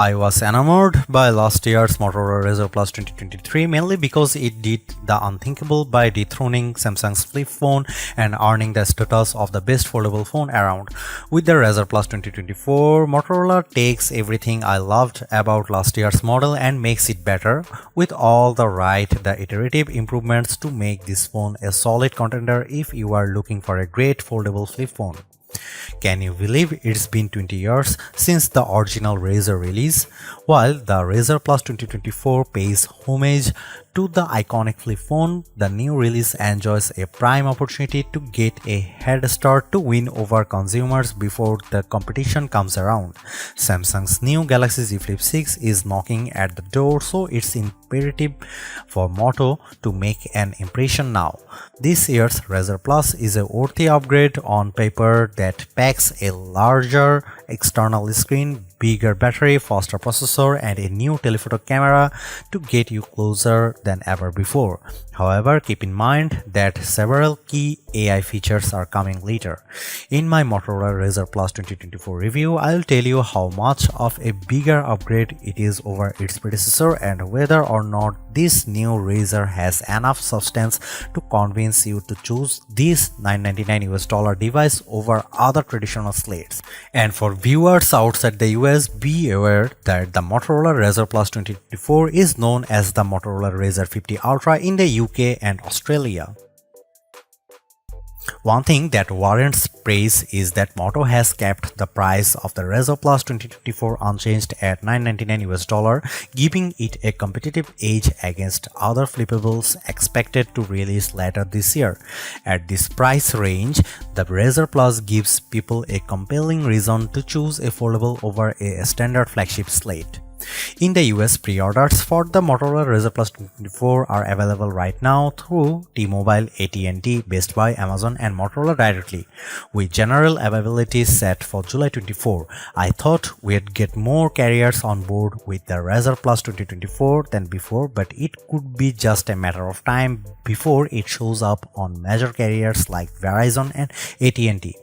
I was enamored by last year's Motorola Razr Plus 2023 mainly because it did the unthinkable by dethroning Samsung's flip phone and earning the status of the best foldable phone around. With the Razr Plus 2024, Motorola takes everything I loved about last year's model and makes it better with all the iterative improvements to make this phone a solid contender if you are looking for a great foldable flip phone. Can you believe it's been 20 years since the original Razr release? While the Razr Plus 2024 pays homage to the iconic flip phone, the new release enjoys a prime opportunity to get a head start to win over consumers before the competition comes around. Samsung's new Galaxy Z Flip 6 is knocking at the door, so it's imperative for Moto to make an impression now. This year's Razr Plus is a worthy upgrade on paper that packs a larger external screen, bigger battery, faster processor, and a new telephoto camera to get you closer than ever before. However, keep in mind that several key AI features are coming later. In my Motorola Razr Plus 2024 review, I'll tell you how much of a bigger upgrade it is over its predecessor and whether or not this new Razr has enough substance to convince you to choose this $999 device over other traditional slates. And for viewers outside the US, be aware that the Motorola Razr Plus 2024 is known as the Motorola Razr 50 Ultra in the UK and Australia. One thing that warrants praise is that Moto has kept the price of the Razr Plus 2024 unchanged at $999, giving it a competitive edge against other flippables expected to release later this year. At this price range, the Razr Plus gives people a compelling reason to choose a foldable over a standard flagship slate. In the US, pre-orders for the Motorola Razr Plus 2024 are available right now through T-Mobile, AT&T, Best Buy, Amazon, and Motorola directly, with general availability set for July 24. I thought we'd get more carriers on board with the Razr Plus 2024 than before, but it could be just a matter of time before it shows up on major carriers like Verizon and AT&T.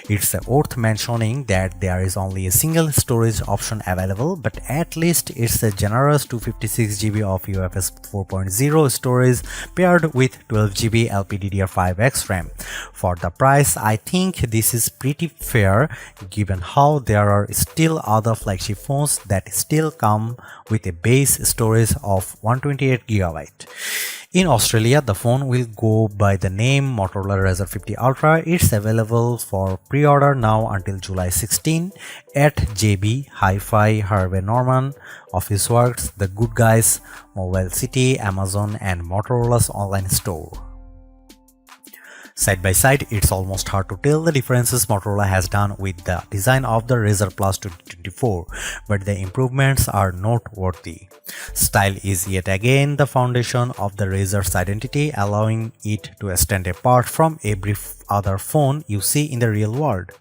It's worth mentioning that there is only a single storage option available, but at least it's a generous 256GB of UFS 4.0 storage paired with 12GB LPDDR5X RAM. For the price, I think this is pretty fair given how there are still other flagship phones that still come with a base storage of 128GB. In Australia, the phone will go by the name Motorola Razr 50 Ultra. It's available for pre-order now until July 16 at JB, Hi-Fi, Harvey Norman, Officeworks, The Good Guys, Mobile City, Amazon, and Motorola's online store. Side by side, it's almost hard to tell the differences Motorola has done with the design of the Razr Plus 2024, but the improvements are noteworthy. Style is yet again the foundation of the Razr's identity, allowing it to stand apart from every other phone you see in the real world.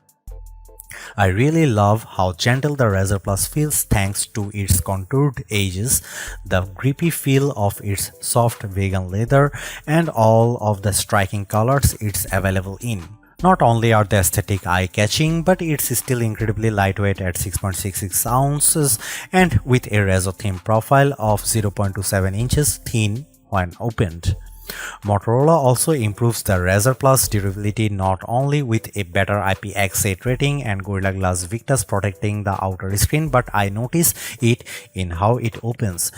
I really love how gentle the Razr Plus feels thanks to its contoured edges, the grippy feel of its soft vegan leather, and all of the striking colors it's available in. Not only are the aesthetic eye-catching, but it's still incredibly lightweight at 6.66 ounces and with a Razr-themed profile of 0.27 inches thin when opened. Motorola also improves the Razr Plus durability not only with a better IPX8 rating and Gorilla Glass Victus protecting the outer screen, but I notice it in how it opens.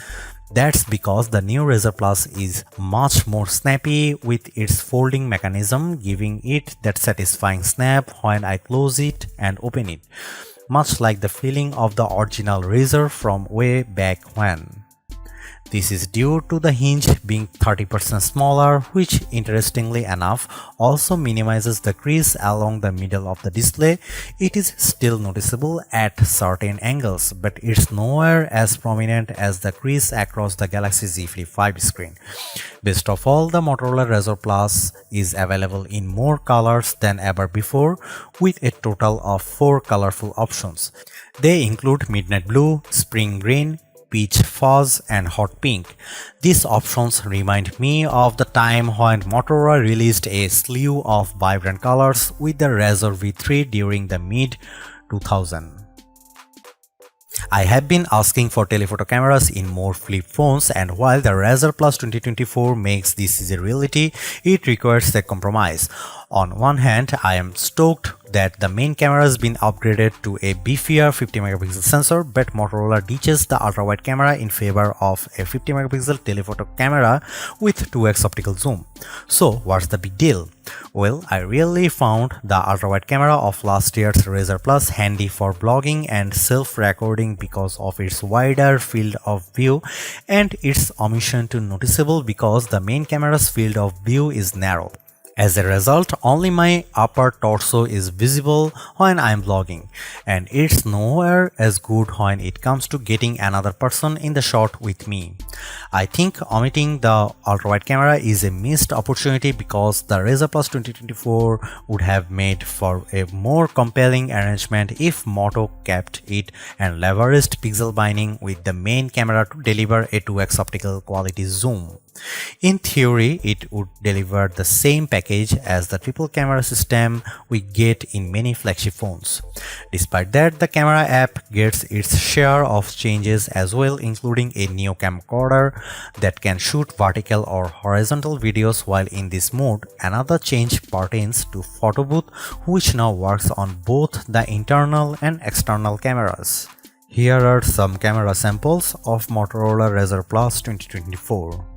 That's because the new Razr Plus is much more snappy with its folding mechanism, giving it that satisfying snap when I close it and open it, much like the feeling of the original Razr from way back when. This is due to the hinge being 30% smaller, which interestingly enough also minimizes the crease along the middle of the display. It is still noticeable at certain angles, but it's nowhere as prominent as the crease across the Galaxy Z Flip 5 screen. Best of all, the Motorola Razr Plus is available in more colors than ever before, with a total of 4 colorful options. They include midnight blue, spring green, peach fuzz, and hot pink. These options remind me of the time when Motorola released a slew of vibrant colors with the Razr V3 during the mid-2000s. I have been asking for telephoto cameras in more flip phones, and while the Razr Plus 2024 makes this a reality, it requires a compromise. On one hand, I am stoked that the main camera has been upgraded to a beefier 50 megapixel sensor, but Motorola ditches the ultra-wide camera in favor of a 50 megapixel telephoto camera with 2x optical zoom. So what's the big deal? Well, I really found the ultra-wide camera of last year's Razr Plus handy for blogging and self-recording because of its wider field of view, and its omission to noticeable because the main camera's field of view is narrow. As a result, only my upper torso is visible when I am vlogging, and it's nowhere as good when it comes to getting another person in the shot with me. I think omitting the ultra-wide camera is a missed opportunity because the Razr Plus 2024 would have made for a more compelling arrangement if Moto kept it and leveraged pixel binding with the main camera to deliver a 2x optical quality zoom. In theory, it would deliver the same package as the triple camera system we get in many flagship phones. Despite that, the camera app gets its share of changes as well, including a new camcorder that can shoot vertical or horizontal videos while in this mode. Another change pertains to photo booth, which now works on both the internal and external cameras. Here are some camera samples of Motorola Razr Plus 2024.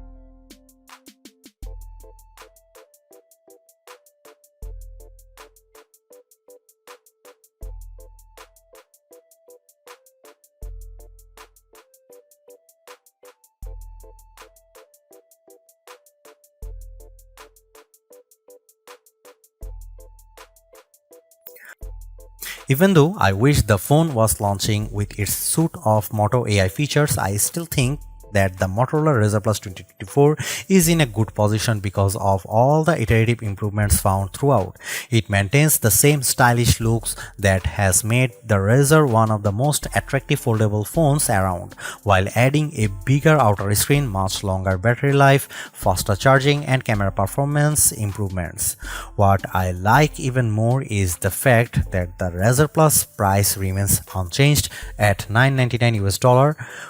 Even though I wish the phone was launching with its suite of Moto AI features, I still think that the Motorola Razr Plus 2024 is in a good position because of all the iterative improvements found throughout. It maintains the same stylish looks that has made the Razr one of the most attractive foldable phones around, while adding a bigger outer screen, much longer battery life, faster charging, and camera performance improvements. What I like even more is the fact that the Razr Plus price remains unchanged at $999 US,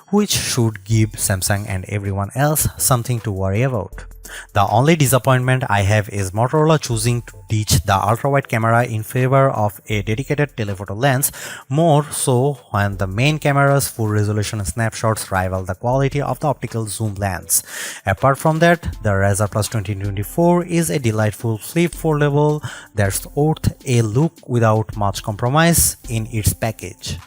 which should give Samsung and everyone else something to worry about. The only disappointment I have is Motorola choosing to ditch the ultra-wide camera in favor of a dedicated telephoto lens, more so when the main camera's full resolution snapshots rival the quality of the optical zoom lens. Apart from that, the Razr Plus 2024 is a delightful flip foldable that's worth a look without much compromise in its package.